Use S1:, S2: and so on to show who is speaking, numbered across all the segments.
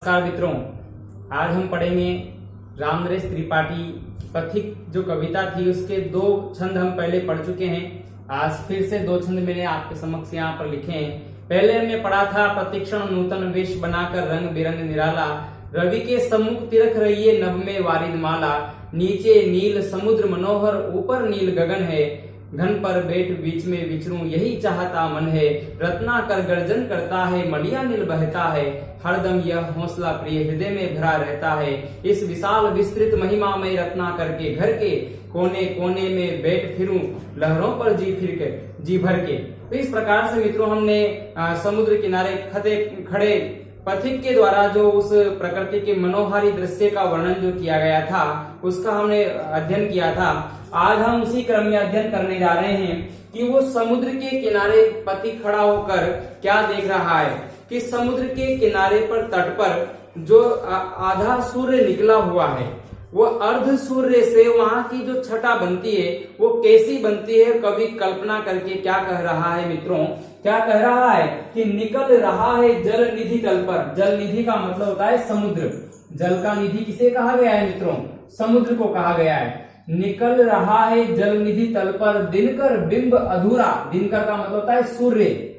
S1: नमस्कार मित्रों, आज हम पढ़ेंगे रामनरेश त्रिपाठी पथिक जो कविता थी उसके दो छंद हम पहले पढ़ चुके हैं। आज फिर से दो छंद मैंने आपके समक्ष यहाँ पर लिखे हैं। पहले हमने पढ़ा था प्रतिक्षण नूतन वेश बनाकर रंग बिरंग निराला, रवि के सम्मुख तिरख रही है नभ में वारिद माला, नीचे नील समुद्र मनोहर ऊपर नील गगन है, घन पर बैठ बीच में विचरूं यही चाहता मन है, रत्नाकर गर्जन करता है मलिया नील बहता है, हरदम यह हौसला प्रिय हृदय में भरा रहता है, इस विशाल विस्तृत महिमा में रत्नाकर के घर के कोने कोने में बैठ फिरूं लहरों पर जी भर के। तो इस प्रकार से मित्रों हमने समुद्र किनारे खड़े पथिक के द्वारा जो उस प्रकृति के मनोहारी दृश्य का वर्णन जो किया गया था उसका हमने अध्ययन किया था। आज हम उसी क्रम में अध्ययन करने जा रहे हैं कि वो समुद्र के किनारे पथिक खड़ा होकर क्या देख रहा है कि समुद्र के किनारे पर तट पर जो आधा सूर्य निकला हुआ है वो अर्ध सूर्य से वहां की जो छटा बनती है वो कैसी बनती है। कवि कल्पना करके क्या कह रहा है मित्रों, क्या कह रहा है कि निकल रहा है जल निधि तल पर। जल निधि का मतलब होता है समुद्र। जल का निधि किसे कहा गया है मित्रों? समुद्र को कहा गया है। निकल रहा है जल निधि तल पर दिनकर बिंब अधूरा। दिनकर का मतलब होता है सूर्य,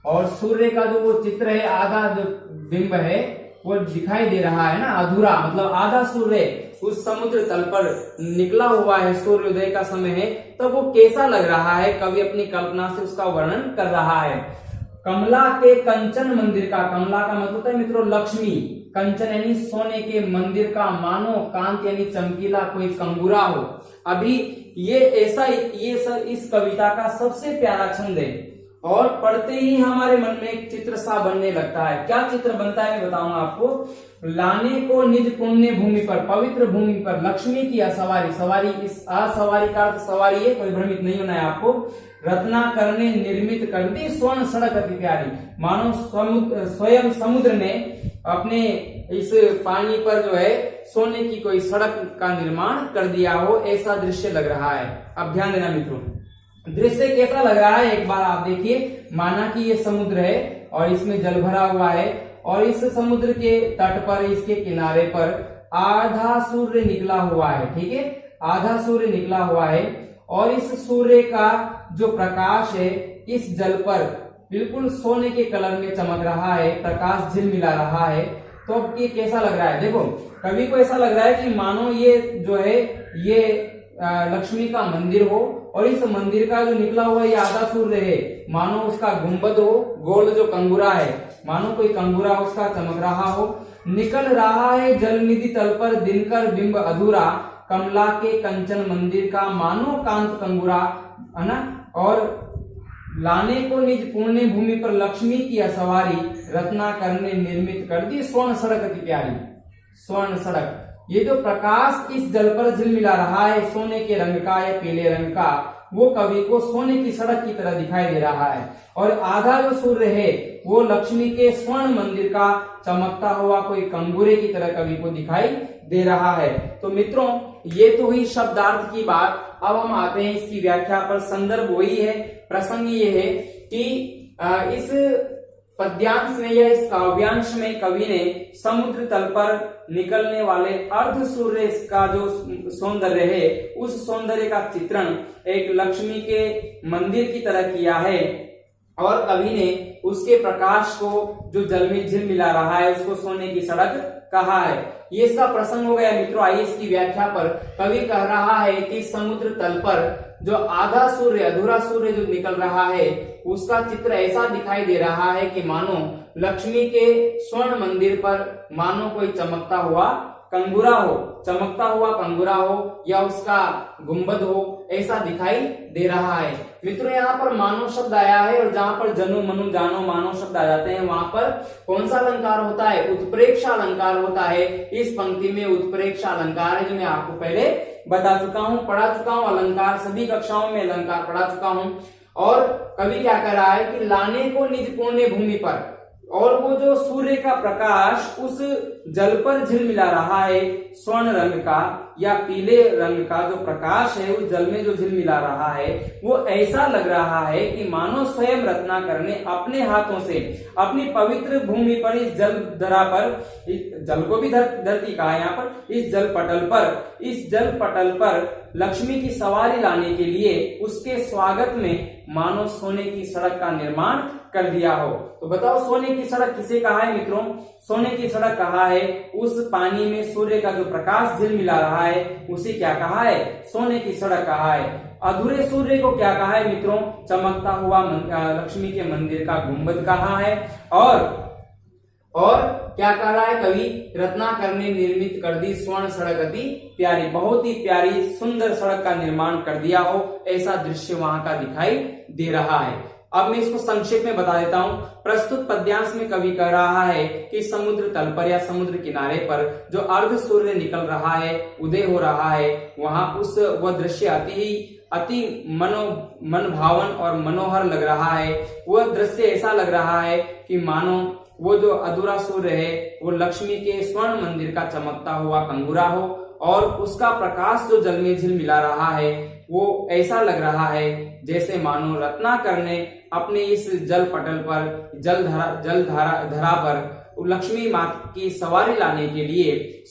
S1: और सूर्य का जो वो चित्र है आधा जो बिंब है वो दिखाई दे रहा है ना, अधूरा मतलब आधा सूर्य उस समुद्र तल पर निकला हुआ है, सूर्योदय का समय है, तब वो कैसा लग रहा है कवि अपनी कल्पना से उसका वर्णन कर रहा है। कमला के कंचन मंदिर का, कमला का मतलब होता है मित्रों लक्ष्मी, कंचन यानी सोने के मंदिर का मानो कांत यानी चमकीला कोई कंगूरा हो। अभी ये इस कविता का सबसे प्यारा छंद है और पढ़ते ही हमारे मन में एक चित्र सा बनने लगता है। क्या चित्र बनता है मैं बताऊंगा आपको। लाने को निज पुण्य भूमि पर, पवित्र भूमि पर लक्ष्मी की असवारी, सवारी इस असवारी का अर्थ सवारी है, कोई भ्रमित नहीं होना है आपको। रत्नाकर ने निर्मित कर दी स्वर्ण सड़क अति प्यारी, मानो स्वयं समुद्र ने अपने इस पानी पर जो है सोने की कोई सड़क का निर्माण कर दिया हो, ऐसा दृश्य लग रहा है। अब ध्यान देना मित्रों, दृश्य कैसा लग रहा है एक बार आप देखिए। माना कि ये समुद्र है और इसमें जल भरा हुआ है और इस समुद्र के तट पर इसके किनारे पर आधा सूर्य निकला हुआ है, ठीक है, आधा सूर्य निकला हुआ है और इस सूर्य का जो प्रकाश है इस जल पर बिल्कुल सोने के कलर में चमक रहा है, प्रकाश झिलमिला रहा है। तो अब ये कैसा लग रहा है? देखो कवि को ऐसा लग रहा है कि मानो ये जो है ये लक्ष्मी का मंदिर हो और इस मंदिर का जो निकला हुआ ये आधा सूर्य है मानो उसका गुंबद हो, गोल जो कंगूरा है मानो कोई कंगूरा उसका चमक रहा हो। निकल रहा है जल निधि तल पर दिनकर बिंब अधूरा, कमला के कंचन मंदिर का मानो कांत कंगूरा, है ना। और लाने को निज पुण्य भूमि पर लक्ष्मी की असवारी, रत्नाकर ने निर्मित कर दी स्वर्ण सड़क अति प्यारी। स्वर्ण सड़क, ये जो प्रकाश इस जल पर झिलमिला रहा है सोने के रंग का या पीले रंग का, वो कवि को सोने की सड़क की तरह दिखाई दे रहा है। और आधा जो सूर्य है वो लक्ष्मी के स्वर्ण मंदिर का चमकता हुआ कोई कंगूरे की तरह कवि को दिखाई दे रहा है। तो मित्रों ये तो हुई शब्दार्थ की बात। अब हम आते हैं इसकी व्याख्या पर। संदर्भ वही है, प्रसंग ये है कि इस पद्यांश में या इस काव्यांश में कवि ने समुद्र तल पर निकलने वाले अर्ध सूर्य का जो सौंदर्य है उस सौंदर्य का चित्रण एक लक्ष्मी के मंदिर की तरह किया है और कवि ने उसके प्रकाश को जो जल में झिलमिला रहा है उसको सोने की सड़क कहा है। ये इसका प्रसंग हो गया मित्रों। आइए इसकी व्याख्या पर। कवि कह रहा है कि समुद्र तल पर जो आधा सूर्य अधूरा सूर्य जो निकल रहा है उसका चित्र ऐसा दिखाई दे रहा है कि मानो लक्ष्मी के स्वर्ण मंदिर पर मानो कोई चमकता हुआ कंगूरा हो, चमकता हुआ कंगूरा हो या उसका गुंबद हो, ऐसा दिखाई दे रहा है। मित्रों यहाँ पर मानो शब्द आया है और जहां पर जनु मनु जानो मानो शब्द आ जाते हैं वहां पर कौन सा अलंकार होता है? उत्प्रेक्षा अलंकार होता है। इस पंक्ति में उत्प्रेक्षा अलंकार है जो मैं आपको पहले बता चुका हूं, पढ़ा चुका हूं। अलंकार सभी कक्षाओं में अलंकार पढ़ा चुका हूं। और कवि क्या कह रहा है कि लाने को निज पुण्य भूमि पर, और वो जो सूर्य का प्रकाश उस जल पर झिलमिला रहा है, स्वर्ण रंग का या पीले रंग का जो प्रकाश है उस जल में जो झिलमिला रहा है, वो ऐसा लग रहा है कि मानो स्वयं रत्नाकर ने अपने हाथों से अपनी पवित्र भूमि पर, इस जल धरा पर, जल को भी धरती कहा यहाँ पर, इस जल पटल पर लक्ष्मी की सवारी लाने के लिए उसके स्वागत में मानो सोने की सड़क का निर्माण कर दिया हो। तो बताओ सोने की सड़क किसे कहा है मित्रों? सोने की सड़क कहा है उस पानी में सूर्य का जो प्रकाश झिलमिला रहा है उसे क्या कहा है? सोने की सड़क कहा है। अधूरे सूर्य को क्या कहा है मित्रों? चमकता हुआ लक्ष्मी के मंदिर का गुंबद कहा है। और क्या कह रहा है कवि? रत्नाकर ने निर्मित कर दी स्वर्ण सड़क अति प्यारी, बहुत ही प्यारी सुंदर सड़क का निर्माण कर दिया हो, ऐसा दृश्य वहां का दिखाई दे रहा है। अब मैं इसको संक्षेप में बता देता हूं। प्रस्तुत पद्यांश में कवि कह रहा है कि समुद्र तल पर या समुद्र किनारे पर जो अर्ध सूर्य निकल रहा है, उदय हो रहा है, वहां वह दृश्य अति मनभावन और मनोहर लग रहा है। वह दृश्य ऐसा लग रहा है कि मानो वो जो अधूरा सूर्य है वो लक्ष्मी के स्वर्ण मंदिर का चमकता हुआ कंगूरा हो, और उसका प्रकाश जो जल में झिलमिला रहा है वो ऐसा लग रहा है जैसे मानो रत्नाकर ने अपने इस जल पटल पर, जल धरा पर लक्ष्मी माता की सवारी लाने के लिए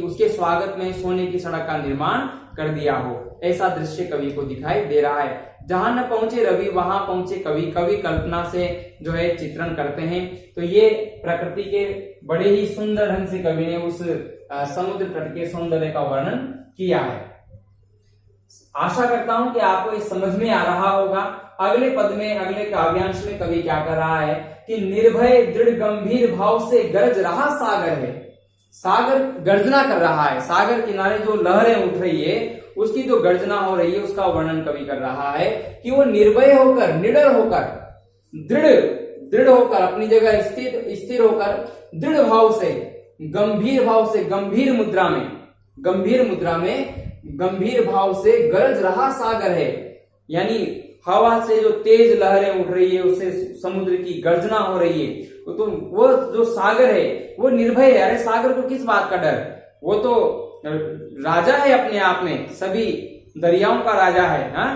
S1: उसके स्वागत में सोने की सड़क का निर्माण कर दिया हो, ऐसा दृश्य कवि को दिखाई दे रहा है। जहां न पहुंचे रवि वहां पहुंचे कवि, कवि कल्पना से जो है चित्रण करते हैं। तो ये प्रकृति के बड़े ही सुंदर ढंग से कवि ने उस समुद्र तट के सौंदर्य का वर्णन किया है। आशा करता हूं कि आपको ये समझ में आ रहा होगा। अगले पद में, अगले काव्यांश में कवि क्या कर रहा है कि निर्भय दृढ़ गंभीर भाव से गरज रहा सागर है। सागर गर्जना कर रहा है, सागर किनारे जो लहरें उठ रही है उसकी जो गर्जना हो रही है उसका वर्णन कवि कर रहा है कि वो निर्भय होकर, निडर होकर, दृढ़ होकर, अपनी जगह स्थिर होकर, दृढ़ भाव से, गंभीर भाव से, गंभीर मुद्रा में गंभीर भाव से गरज रहा सागर है। यानी हवा से जो तेज लहरें उठ रही है उससे समुद्र की गर्जना हो रही है, तो वो जो सागर है वो निर्भय है। अरे सागर को किस बात का डर? वो तो राजा है अपने आप में, सभी दरियाओं का राजा है। हाँ,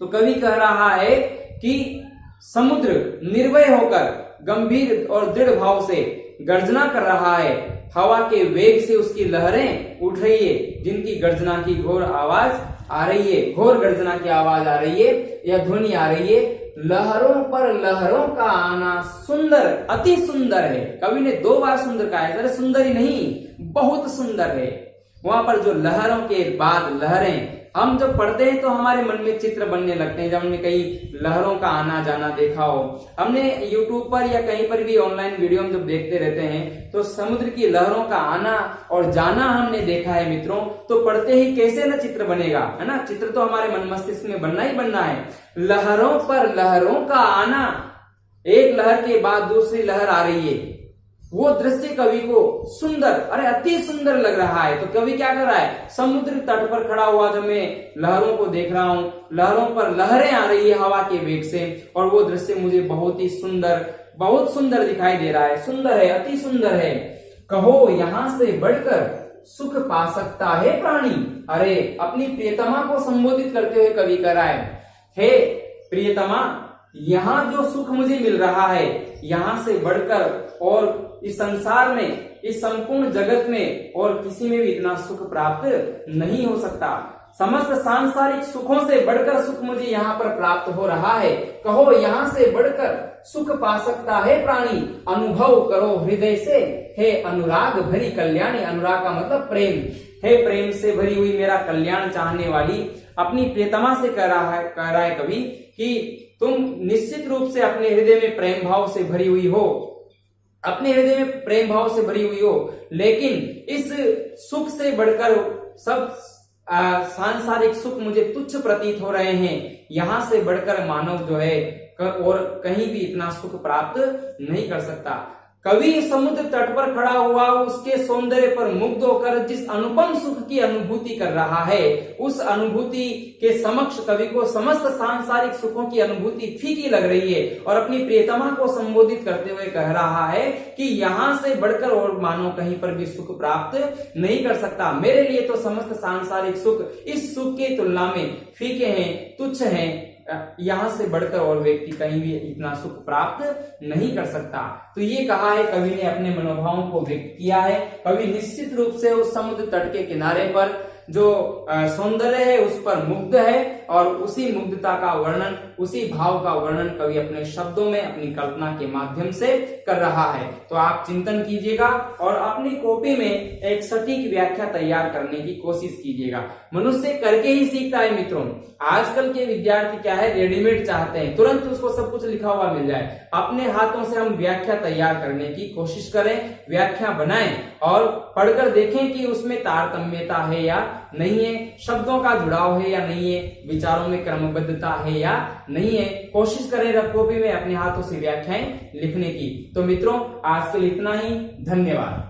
S1: तो कवि कह रहा है कि समुद्र निर्भय होकर गंभीर और दृढ़ भाव से गर्जना कर रहा है, हवा के वेग से उसकी लहरें उठ रही है, जिनकी गर्जना की घोर आवाज आ रही है, घोर गर्जना की आवाज आ रही है या ध्वनि आ रही है। लहरों पर लहरों का आना सुंदर, अति सुंदर है। कवि ने 2 बार सुंदर कहा है, अरे सुंदर ही नहीं बहुत सुंदर है। वहां पर जो लहरों के बाद लहरें, हम जब पढ़ते हैं तो हमारे मन में चित्र बनने लगते हैं। जब हमने कहीं लहरों का आना जाना देखा हो, हमने YouTube पर या कहीं पर भी ऑनलाइन वीडियो में जब देखते रहते हैं तो समुद्र की लहरों का आना और जाना हमने देखा है मित्रों, तो पढ़ते ही कैसे न चित्र बनेगा, है ना? चित्र तो हमारे मन मस्तिष्क में बनना ही बनना है। लहरों पर लहरों का आना, एक लहर के बाद दूसरी लहर आ रही है, वो दृश्य कवि को सुंदर, अरे अति सुंदर लग रहा है। तो कवि क्या कर रहा है? समुद्र तट पर खड़ा हुआ जब मैं लहरों को देख रहा हूं, लहरों पर लहरें आ रही है हवा के वेग से, और वो दृश्य मुझे बहुत ही सुंदर, बहुत सुंदर दिखाई दे रहा है। सुंदर है, अति सुंदर है। कहो यहां से बढ़कर सुख पा सकता है प्राणी। अरे अपनी प्रियतमा को संबोधित करते हुए कवि कह रहा है, हे प्रियतमा, यहाँ जो सुख मुझे मिल रहा है, यहां से बढ़कर और इस संसार में, इस संपूर्ण जगत में और किसी में भी इतना सुख प्राप्त नहीं हो सकता। समस्त सांसारिक सुखों से बढ़कर सुख मुझे यहाँ पर प्राप्त हो रहा है। कहो यहाँ से बढ़कर सुख पा सकता है प्राणी, अनुभव करो हृदय से, हे अनुराग भरी कल्याणी। अनुराग का मतलब प्रेम, हे प्रेम से भरी हुई मेरा कल्याण चाहने वाली, अपनी प्रियतमा से कह रहा है कवि कि तुम निश्चित रूप से अपने हृदय में प्रेम भाव से भरी हुई हो, अपने हृदय में प्रेम भाव से भरी हुई हो, लेकिन इस सुख से बढ़कर सब सांसारिक सुख मुझे तुच्छ प्रतीत हो रहे हैं। यहां से बढ़कर मानव जो है और कहीं भी इतना सुख प्राप्त नहीं कर सकता। कवि समुद्र तट पर खड़ा हुआ उसके सौंदर्य पर मुग्ध होकर जिस अनुपम सुख की अनुभूति कर रहा है, उस अनुभूति के समक्ष कवि को समस्त सांसारिक सुखों की अनुभूति फीकी लग रही है और अपनी प्रियतमा को संबोधित करते हुए कह रहा है कि यहां से बढ़कर और मानो कहीं पर भी सुख प्राप्त नहीं कर सकता। मेरे लिए तो समस्त सांसारिक सुख इस सुख की तुलना में फीके हैं, तुच्छ हैं, यहां से बढ़कर और व्यक्ति कहीं भी इतना सुख प्राप्त नहीं कर सकता। तो ये कहा है कवि ने, अपने मनोभावों को व्यक्त किया है। कवि निश्चित रूप से उस समुद्र तट के किनारे पर जो सौंदर्य है उस पर मुग्ध है और उसी मुग्धता का वर्णन, उसी भाव का वर्णन कवि अपने शब्दों में, अपनी कल्पना के माध्यम से कर रहा है। तो आप चिंतन कीजिएगा और अपनी कॉपी में एक सटीक व्याख्या तैयार करने की कोशिश कीजिएगा। मनुष्य करके ही सीखता है मित्रों। आजकल के विद्यार्थी क्या है, रेडीमेड चाहते हैं, तुरंत उसको सब कुछ लिखा हुआ मिल जाए। अपने हाथों से हम व्याख्या तैयार करने की कोशिश करें, व्याख्या बनाएं और पढ़कर देखें कि उसमें तारतम्यता है या नहीं है, शब्दों का जुड़ाव है या नहीं है, विचारों में क्रमबद्धता है या नहीं है। कोशिश करें रफ कॉपी में अपने हाथों से व्याख्याएं लिखने की। तो मित्रों आज के लिए इतना ही, धन्यवाद।